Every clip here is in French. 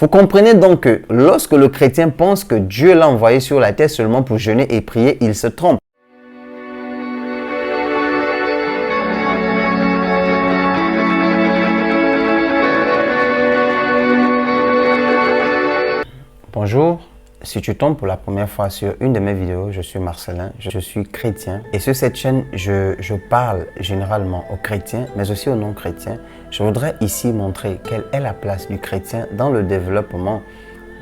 Vous comprenez donc que lorsque le chrétien pense que Dieu l'a envoyé sur la terre seulement pour jeûner et prier, il se trompe. Bonjour, si tu tombes pour la première fois sur une de mes vidéos, je suis Marcelin, je suis chrétien et sur cette chaîne, je parle généralement aux chrétiens mais aussi aux non-chrétiens. Je voudrais ici montrer quelle est la place du chrétien dans le développement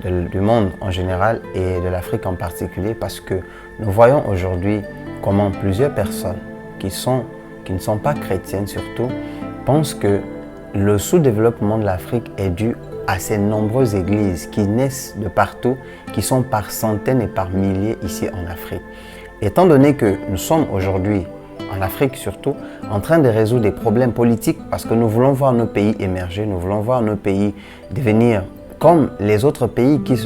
du monde en général et de l'Afrique en particulier parce que nous voyons aujourd'hui comment plusieurs personnes qui ne sont pas chrétiennes surtout pensent que le sous-développement de l'Afrique est dû à ces nombreuses églises qui naissent de partout, qui sont par centaines et par milliers ici en Afrique. Étant donné que nous sommes aujourd'hui, en Afrique surtout, en train de résoudre des problèmes politiques parce que nous voulons voir nos pays émerger, nous voulons voir nos pays devenir comme les autres pays qui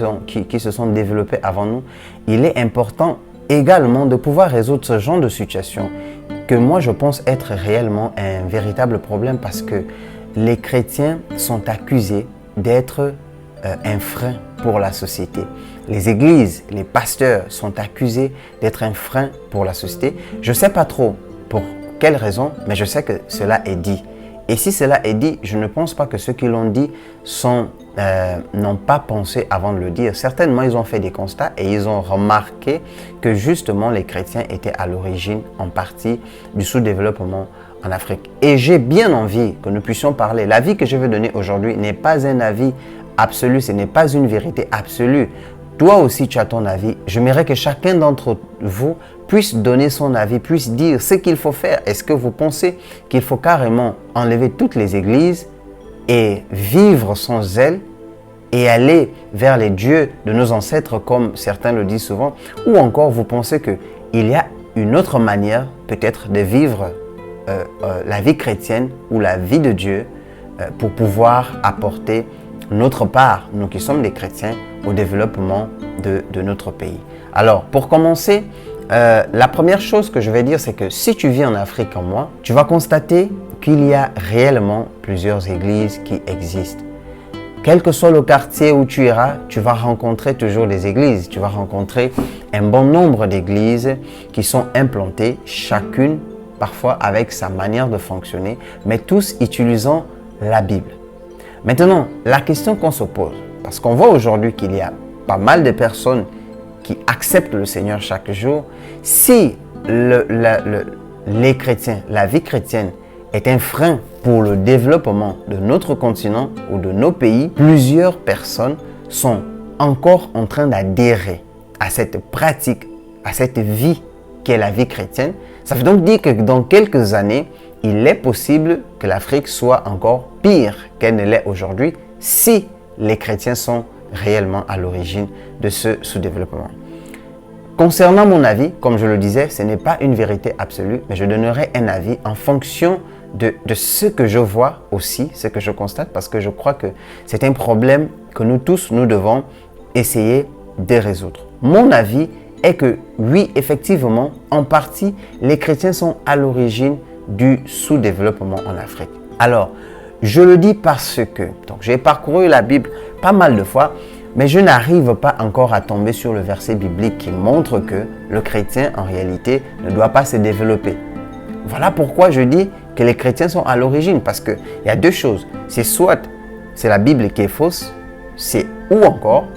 se sont développés avant nous, il est important également de pouvoir résoudre ce genre de situation que moi je pense être réellement un véritable problème parce que les chrétiens sont accusés d'être un frein pour la société. Les églises, les pasteurs sont accusés d'être un frein pour la société. Je ne sais pas trop pour quelle raison, mais je sais que cela est dit. Et si cela est dit, je ne pense pas que ceux qui l'ont dit n'ont pas pensé avant de le dire. Certainement, ils ont fait des constats et ils ont remarqué que justement les chrétiens étaient à l'origine en partie du sous-développement en Afrique. Et j'ai bien envie que nous puissions parler. L'avis que je vais donner aujourd'hui n'est pas un avis absolu, ce n'est pas une vérité absolue. Toi aussi, tu as ton avis. J'aimerais que chacun d'entre vous puisse donner son avis, puisse dire ce qu'il faut faire. Est-ce que vous pensez qu'il faut carrément enlever toutes les églises et vivre sans zèle et aller vers les dieux de nos ancêtres comme certains le disent souvent? Ou encore vous pensez qu'il y a une autre manière peut-être de vivre la vie chrétienne ou la vie de Dieu pour pouvoir apporter notre part, nous qui sommes des chrétiens, au développement de notre pays. Alors, pour commencer, la première chose que je vais dire, c'est que si tu vis en Afrique comme moi, tu vas constater qu'il y a réellement plusieurs églises qui existent. Quel que soit le quartier où tu iras, tu vas rencontrer toujours des églises. Tu vas rencontrer un bon nombre d'églises qui sont implantées, chacune parfois avec sa manière de fonctionner, mais tous utilisant la Bible. Maintenant, la question qu'on se pose, parce qu'on voit aujourd'hui qu'il y a pas mal de personnes qui acceptent le Seigneur chaque jour, si les chrétiens, la vie chrétienne est un frein pour le développement de notre continent ou de nos pays, plusieurs personnes sont encore en train d'adhérer à cette pratique, à cette vie qu'est la vie chrétienne. Ça veut donc dire que dans quelques années, il est possible que l'Afrique soit encore pire qu'elle ne l'est aujourd'hui si les chrétiens sont réellement à l'origine de ce sous-développement. Concernant mon avis, comme je le disais, ce n'est pas une vérité absolue, mais je donnerai un avis en fonction de ce que je vois aussi, ce que je constate, parce que je crois que c'est un problème que nous tous, nous devons essayer de résoudre. Mon avis est que oui, effectivement, en partie, les chrétiens sont à l'origine du sous-développement en Afrique. Alors, je le dis parce que j'ai parcouru la Bible pas mal de fois, mais je n'arrive pas encore à tomber sur le verset biblique qui montre que le chrétien, en réalité, ne doit pas se développer. Voilà pourquoi je dis que les chrétiens sont à l'origine, parce qu'il y a deux choses. C'est soit c'est la Bible qui est fausse, ou encore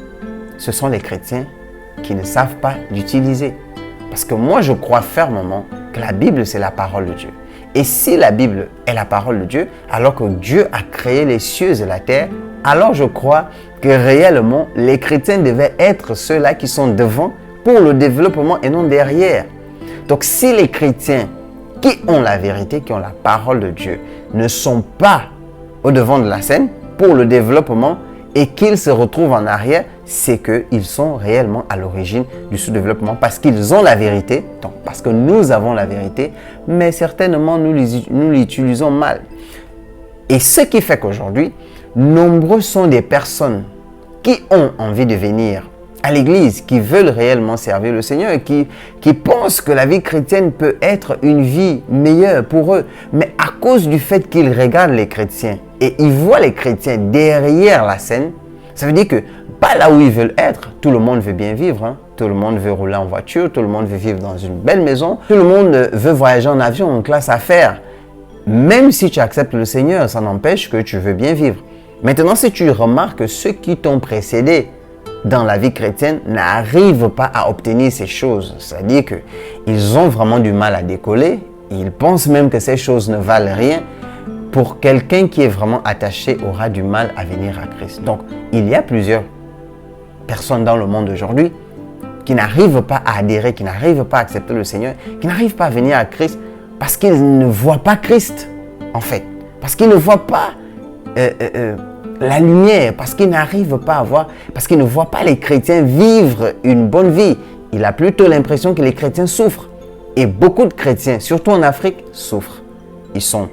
ce sont les chrétiens qui ne savent pas l'utiliser. Parce que moi, je crois fermement que la Bible, c'est la parole de Dieu. Et si la Bible est la parole de Dieu, alors que Dieu a créé les cieux et la terre, alors je crois que réellement, les chrétiens devaient être ceux-là qui sont devant pour le développement et non derrière. Donc si les chrétiens qui ont la vérité, qui ont la parole de Dieu, ne sont pas au devant de la scène pour le développement et qu'ils se retrouvent en arrière, c'est qu'ils sont réellement à l'origine du sous-développement parce qu'ils ont la vérité, donc parce que nous avons la vérité, mais certainement nous l'utilisons mal. Et ce qui fait qu'aujourd'hui, nombreux sont des personnes qui ont envie de venir à l'église, qui veulent réellement servir le Seigneur et qui pensent que la vie chrétienne peut être une vie meilleure pour eux. Mais à cause du fait qu'ils regardent les chrétiens et ils voient les chrétiens derrière la scène, Ça veut dire que pas là où ils veulent être. Tout le monde veut bien vivre. Hein. Tout le monde veut rouler en voiture. Tout le monde veut vivre dans une belle maison. Tout le monde veut voyager en avion, en classe affaires. Même si tu acceptes le Seigneur, ça n'empêche que tu veux bien vivre. Maintenant, si tu remarques que ceux qui t'ont précédé dans la vie chrétienne n'arrivent pas à obtenir ces choses, c'est-à-dire qu'ils ont vraiment du mal à décoller, ils pensent même que ces choses ne valent rien, pour quelqu'un qui est vraiment attaché aura du mal à venir à Christ. Donc, il y a plusieurs personnes dans le monde aujourd'hui qui n'arrivent pas à adhérer, qui n'arrivent pas à accepter le Seigneur, qui n'arrivent pas à venir à Christ parce qu'ils ne voient pas Christ, en fait. Parce qu'ils ne voient pas la lumière, parce qu'ils n'arrivent pas à voir, parce qu'ils ne voient pas les chrétiens vivre une bonne vie. Il a plutôt l'impression que les chrétiens souffrent. Et beaucoup de chrétiens, surtout en Afrique, souffrent. Ils sont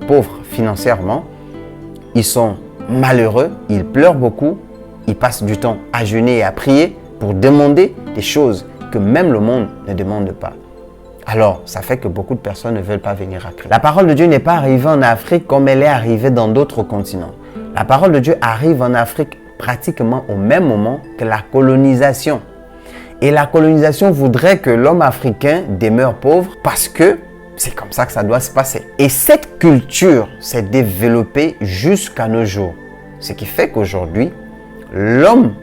pauvres financièrement, ils sont malheureux, ils pleurent beaucoup, ils passent du temps à jeûner et à prier pour demander des choses que même le monde ne demande pas. Alors, ça fait que beaucoup de personnes ne veulent pas venir à Christ. La parole de Dieu n'est pas arrivée en Afrique comme elle est arrivée dans d'autres continents. La parole de Dieu arrive en Afrique pratiquement au même moment que la colonisation. Et la colonisation voudrait que l'homme africain demeure pauvre parce que c'est comme ça que ça doit se passer. Et cette culture s'est développée jusqu'à nos jours. Ce qui fait qu'aujourd'hui, l'homme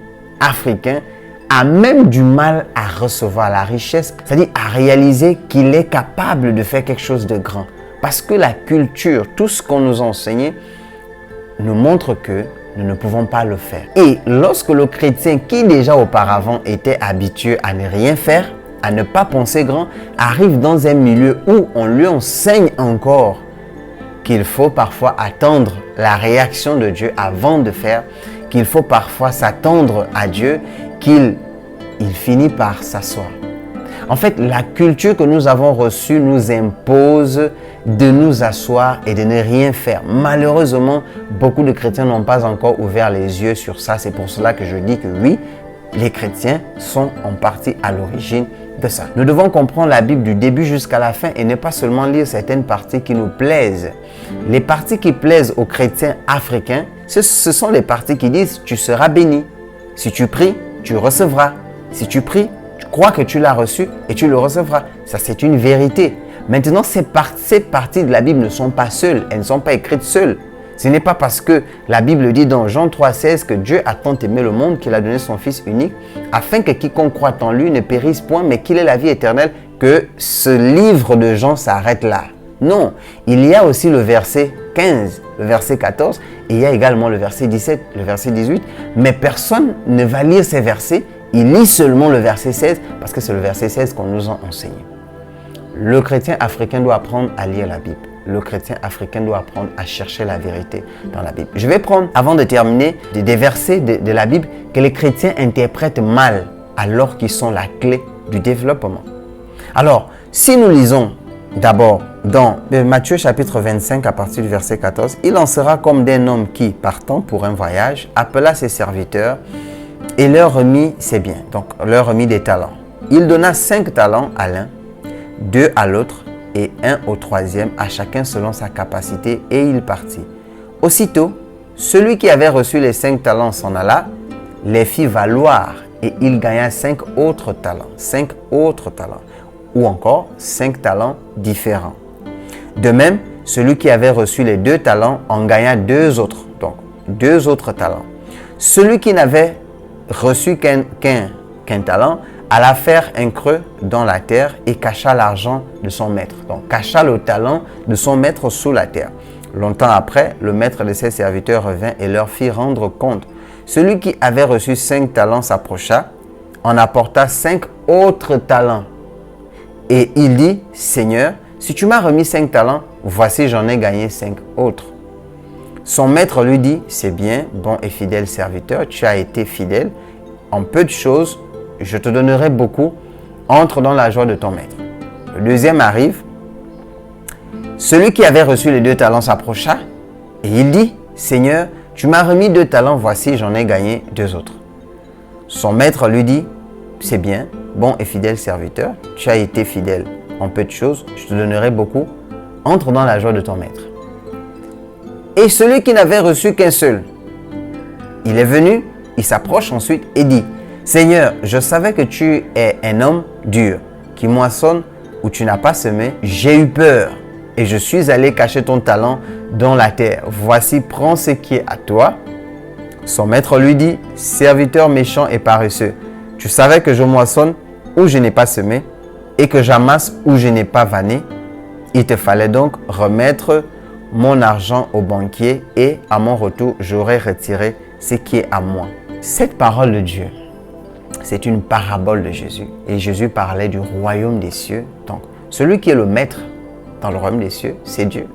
africain a même du mal à recevoir la richesse, c'est-à-dire à réaliser qu'il est capable de faire quelque chose de grand. Parce que la culture, tout ce qu'on nous a enseigné, nous montre que nous ne pouvons pas le faire. Et lorsque le chrétien qui déjà auparavant était habitué à ne rien faire, à ne pas penser grand, arrive dans un milieu où on lui enseigne encore qu'il faut parfois attendre la réaction de Dieu avant de faire, qu'il faut parfois s'attendre à Dieu, qu'il finit par s'asseoir. En fait, la culture que nous avons reçue nous impose de nous asseoir et de ne rien faire. Malheureusement, beaucoup de chrétiens n'ont pas encore ouvert les yeux sur ça. C'est pour cela que je dis que oui, les chrétiens sont en partie à l'origine de ça. Nous devons comprendre la Bible du début jusqu'à la fin et ne pas seulement lire certaines parties qui nous plaisent. Les parties qui plaisent aux chrétiens africains, ce sont les parties qui disent « tu seras béni ». Si tu pries, tu recevras. Si tu pries, tu crois que tu l'as reçu et tu le recevras. Ça, c'est une vérité. Maintenant, ces parties de la Bible ne sont pas seules. Elles ne sont pas écrites seules. Ce n'est pas parce que la Bible dit dans Jean 3,16 que Dieu a tant aimé le monde qu'il a donné son Fils unique afin que quiconque croit en lui ne périsse point, mais qu'il ait la vie éternelle, que ce livre de Jean s'arrête là. Non, il y a aussi le verset 15, le verset 14, et il y a également le verset 17, le verset 18, mais personne ne va lire ces versets, il lit seulement le verset 16, parce que c'est le verset 16 qu'on nous a enseigné. Le chrétien africain doit apprendre à lire la Bible. Le chrétien africain doit apprendre à chercher la vérité dans la Bible. Je vais prendre, avant de terminer, des versets de la Bible que les chrétiens interprètent mal, alors qu'ils sont la clé du développement. Alors, si nous lisons d'abord dans Matthieu chapitre 25 à partir du verset 14, il en sera comme d'un homme qui, partant pour un voyage, appela ses serviteurs et leur remit ses biens, donc leur remit des talents. Il donna 5 talents à l'un, 2 à l'autre et 1 au troisième, à chacun selon sa capacité, et il partit. Aussitôt, celui qui avait reçu les 5 talents s'en alla, les fit valoir, et il gagna 5 autres talents. 5 autres talents. Ou encore 5 talents différents. De même, celui qui avait reçu les 2 talents en gagna 2 autres. Donc, 2 autres talents. Celui qui n'avait reçu qu'un talent alla faire un creux dans la terre et cacha l'argent de son maître. Donc, cacha le talent de son maître sous la terre. Longtemps après, le maître de ses serviteurs revint et leur fit rendre compte. Celui qui avait reçu 5 talents s'approcha, en apporta 5 autres talents. Et il dit, « Seigneur, si tu m'as remis 5 talents, voici j'en ai gagné 5 autres. » Son maître lui dit, « C'est bien, bon et fidèle serviteur, tu as été fidèle. En peu de choses, je te donnerai beaucoup. Entre dans la joie de ton maître. » Le deuxième arrive. Celui qui avait reçu les 2 talents s'approcha et il dit, « Seigneur, tu m'as remis 2 talents, voici j'en ai gagné 2 autres. » Son maître lui dit, « C'est bien, bon et fidèle serviteur, tu as été fidèle. En peu de choses, je te donnerai beaucoup. Entre dans la joie de ton maître. » Et celui qui n'avait reçu qu'un seul Il est venu, il s'approche ensuite et dit, « Seigneur, je savais que tu es un homme dur, qui moissonne où tu n'as pas semé. J'ai eu peur et je suis allé cacher ton talent dans la terre. Voici, prends ce qui est à toi. » Son maître lui dit, « Serviteur méchant et paresseux, tu savais que je moissonne où je n'ai pas semé et que j'amasse où je n'ai pas vanné. Il te fallait donc remettre mon argent au banquier et à mon retour, j'aurais retiré ce qui est à moi. » Cette parole de Dieu, c'est une parabole de Jésus. Et Jésus parlait du royaume des cieux. Donc, celui qui est le maître dans le royaume des cieux, c'est Dieu.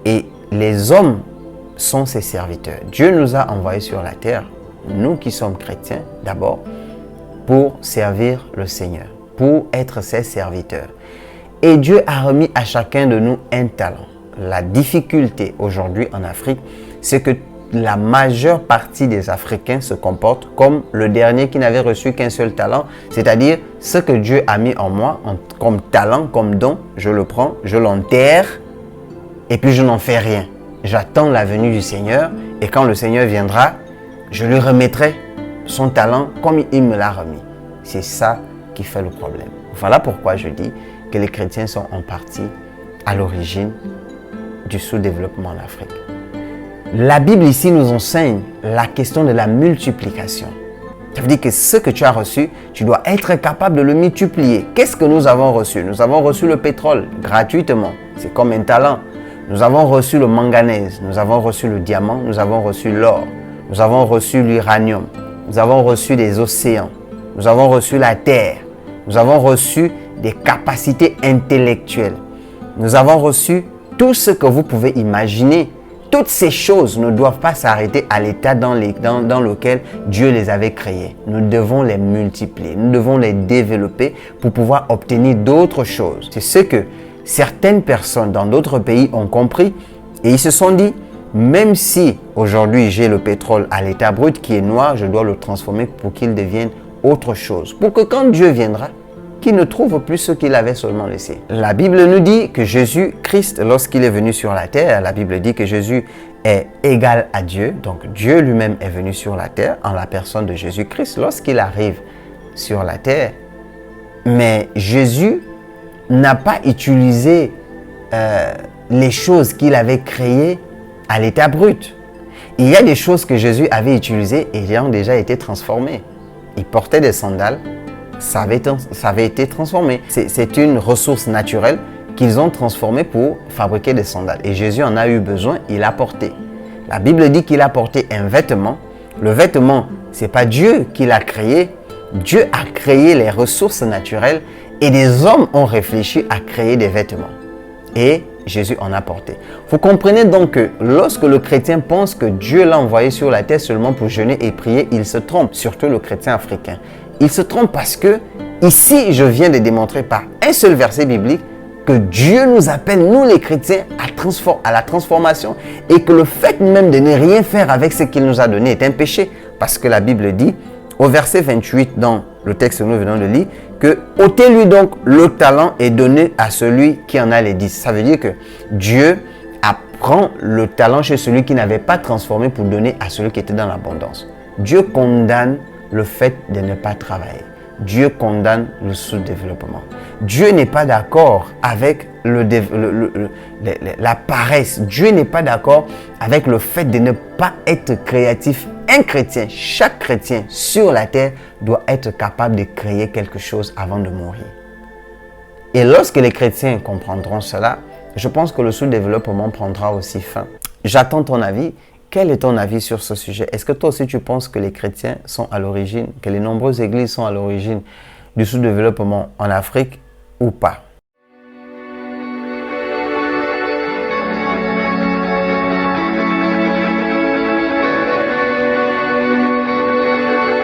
Et les hommes sont ses serviteurs. Dieu nous a envoyés sur la terre, nous qui sommes chrétiens d'abord, pour servir le Seigneur, pour être ses serviteurs. Et Dieu a remis à chacun de nous un talent. La difficulté aujourd'hui en Afrique, c'est que la majeure partie des Africains se comportent comme le dernier qui n'avait reçu qu'un seul talent, c'est-à-dire ce que Dieu a mis en moi comme talent, comme don, je le prends, je l'enterre et puis je n'en fais rien. J'attends la venue du Seigneur et quand le Seigneur viendra, je lui remettrai son talent comme il me l'a remis. C'est ça qui fait le problème. Voilà pourquoi je dis que les chrétiens sont en partie à l'origine du sous-développement en Afrique. La Bible ici nous enseigne la question de la multiplication. Ça veut dire que ce que tu as reçu, tu dois être capable de le multiplier. Qu'est-ce que nous avons reçu? Nous avons reçu le pétrole gratuitement. C'est comme un talent. Nous avons reçu le manganèse, nous avons reçu le diamant, nous avons reçu l'or, nous avons reçu l'uranium, nous avons reçu des océans, nous avons reçu la terre, nous avons reçu des capacités intellectuelles. Nous avons reçu tout ce que vous pouvez imaginer. Toutes ces choses ne doivent pas s'arrêter à l'état dans lequel Dieu les avait créées. Nous devons les multiplier, nous devons les développer pour pouvoir obtenir d'autres choses. C'est ce que certaines personnes dans d'autres pays ont compris et ils se sont dit, même si aujourd'hui j'ai le pétrole à l'état brut qui est noir, je dois le transformer pour qu'il devienne autre chose. Pour que quand Dieu viendra, qu'il ne trouve plus ce qu'il avait seulement laissé. La Bible nous dit que Jésus-Christ, lorsqu'il est venu sur la terre, la Bible dit que Jésus est égal à Dieu. Donc Dieu lui-même est venu sur la terre en la personne de Jésus-Christ lorsqu'il arrive sur la terre. Mais Jésus n'a pas utilisé les choses qu'il avait créées à l'état brut. Il y a des choses que Jésus avait utilisées et qui ont déjà été transformées. Il portait des sandales. Ça avait été transformé. C'est une ressource naturelle qu'ils ont transformée pour fabriquer des sandales. Et Jésus en a eu besoin, il a porté. La Bible dit qu'il a porté un vêtement. Le vêtement, ce n'est pas Dieu qui l'a créé. Dieu a créé les ressources naturelles et des hommes ont réfléchi à créer des vêtements. Et Jésus en a porté. Vous comprenez donc que lorsque le chrétien pense que Dieu l'a envoyé sur la terre seulement pour jeûner et prier, il se trompe, surtout le chrétien africain. Il se trompe parce que ici, je viens de démontrer par un seul verset biblique que Dieu nous appelle, nous les chrétiens, à la transformation et que le fait même de ne rien faire avec ce qu'il nous a donné est un péché. Parce que la Bible dit, au verset 28 dans le texte que nous venons de lire, que ôtez-lui donc le talent et donnez à celui qui en a les 10. Ça veut dire que Dieu prend le talent chez celui qui n'avait pas transformé pour donner à celui qui était dans l'abondance. Dieu condamne le fait de ne pas travailler. Dieu condamne le sous-développement. Dieu n'est pas d'accord avec la paresse. Dieu n'est pas d'accord avec le fait de ne pas être créatif. Un chrétien, chaque chrétien sur la terre doit être capable de créer quelque chose avant de mourir. Et lorsque les chrétiens comprendront cela, je pense que le sous-développement prendra aussi fin. J'attends ton avis. Quel est ton avis sur ce sujet? Est-ce que toi aussi tu penses que les chrétiens sont à l'origine, que les nombreuses églises sont à l'origine du sous-développement en Afrique ou pas?